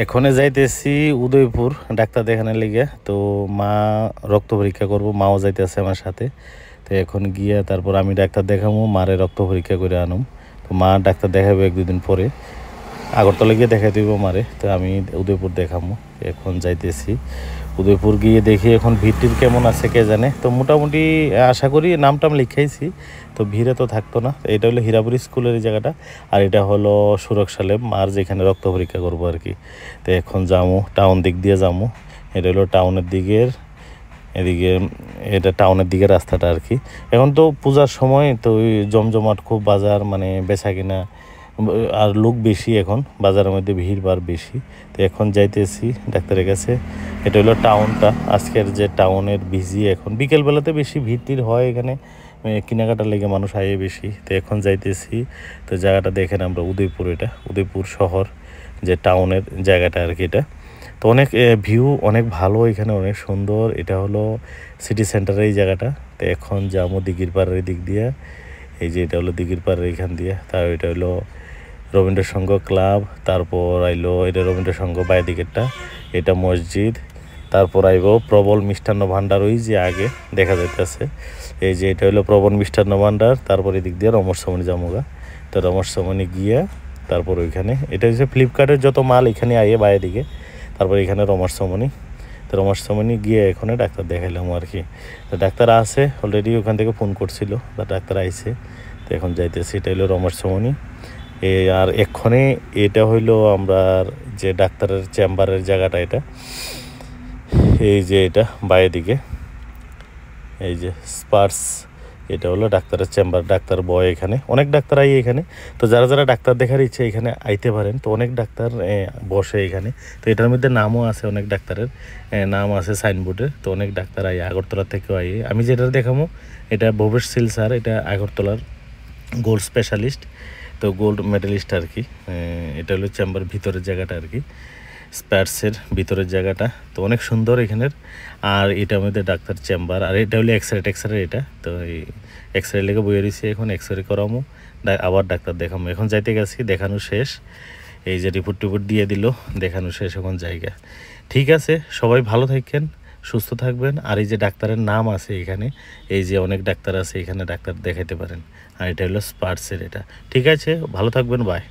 এখনে যাইতেছি উদয়পুর ডাক্তার দেখানোর লিগে। তো মা রক্ত পরীক্ষা করব, মাও যাইতেছে আমার সাথে। তো এখন গিয়ে তারপর আমি ডাক্তার দেখাবো, মারে রক্ত পরীক্ষা করে আনুম। তো মা ডাক্তার দেখাবে এক দুদিন পরে, আগরতলা গিয়ে দেখা দিব মারে। তো আমি উদয়পুর দেখাবো। এখন যাইতেছি উদয়পুর, গিয়ে দেখি এখন ভিড় কেমন আছে কে জানে। তো মোটামুটি আশা করি নাম টাম লিখাইছি, তো ভিড়ে তো থাকতো না। এটা হলো হীরাপুরি স্কুলের এই জায়গাটা, আর এটা হলো সুরক্ষালেম আর যেখানে রক্ত পরীক্ষা করবো আর কি। তো এখন যাবো টাউন দিক দিয়ে যাবো। এটা হলো টাউনের দিকের, এদিকে এটা টাউনের দিকে রাস্তাটা আর কি। এখন তো পূজার সময়, তো ওই জমজমাট খুব বাজার, মানে বেচা কিনা আর লোক বেশি, এখন বাজারের মধ্যে ভিড় ভাড় বেশি। তো এখন যাইতেছি ডাক্তারের কাছে। এটা হলো টাউনটা, আজকের যে টাউনের বিজি। এখন বিকেলবেলাতে বেশি ভিড় টিড় হয় এখানে, কেনাকাটার লেগে মানুষ আয়ে বেশি। তো এখন যাইতেছি। তো জায়গাটা দেখেন আমরা উদয়পুর, এটা উদয়পুর শহর যে টাউনের জায়গাটা আর কি এটা। তো অনেক ভিউ অনেক ভালো, এখানে অনেক সুন্দর। এটা হলো সিটি সেন্টারের এই জায়গাটা। তো এখন যাবো দিঘির পাড়ের দিক দিয়ে। এই যে এটা হলো দিঘির পাড়ের এখান দিয়ে। তার এটা হলো রবীন্দ্র সংঘ ক্লাব, তারপর আইলো এটা রবীন্দ্র সংঘ বাই দিকেরটা, এটা মসজিদ। তারপর আইব প্রবল মিষ্টান্ন ভাণ্ডার, ওই যে আগে দেখা যাইতেছে। এই যে এটা হলো প্রবল মিষ্টান্ন ভাণ্ডার। তারপর এদিক দিয়ে রমরসমণি জামুগা। তো রমরসমণি গিয়া তারপর ওইখানে এটা হচ্ছে ফ্লিপকার্টের যত মাল এখানে আইয়ে বাইরের দিকে। তারপর এখানে রমরসমণি। তো রমরসমণি গিয়ে এখানে ডাক্তার দেখাইলাম আর কি। তো ডাক্তার আছে অলরেডি, ওখান থেকে ফোন করছিল, ডাক্তার আইছে। তো এখন যাইতেছি। এটা হলো রমরসমণি। আর এক্ষণে এটা হইলো আমরা যে ডাক্তারের চেম্বারের জায়গাটা, এটা এই যে এটা বাইরের দিকে, এই যে স্পার্স, এটা হলো ডাক্তারের চেম্বার, ডাক্তার বয় এখানে। অনেক ডাক্তার আই এখানে। তো যারা যারা ডাক্তার দেখার ইচ্ছে এখানে আইতে পারেন। তো অনেক ডাক্তার বসে এখানে। তো এটার মধ্যে নামও আছে, অনেক ডাক্তারের নাম আছে সাইনবোর্ডে। তো অনেক ডাক্তার আই, আগরতলা থেকেও আই। আমি যেটা দেখাবো এটা ভবেশ সিল স্যার, এটা আগরতলার গোল্ড স্পেশালিস্ট, তো গোল্ড মেডেলিস্ট আর কি। এটা হলো চেম্বার ভিতরের জায়গাটা আর কি, স্প্যাটসের ভিতরের জায়গাটা। তো অনেক সুন্দর এখানের। আর এটার মধ্যে ডাক্তার চেম্বার, আর এটা হলো এক্সরে এটা। তো এই এক্সরে লেগে বইয়ে রয়েছে, এখন এক্সরে করামো, আবার ডাক্তার দেখামো। এখন যাইতে গেছি, দেখানো শেষ। এই যে রিপোর্ট টিপোর্ট দিয়ে দিল, দেখানো শেষ এখন জায়গা। ঠিক আছে, সবাই ভালো থাকেন, সুস্থ থাকবেন। আর এই যে ডাক্তারের নাম আছে এখানে, এই যে অনেক ডাক্তার আছে এখানে, ডাক্তার দেখাইতে পারেন। আর এটা হলো স্পার্টসের এটা। ঠিক আছে, ভালো থাকবেন, বাই।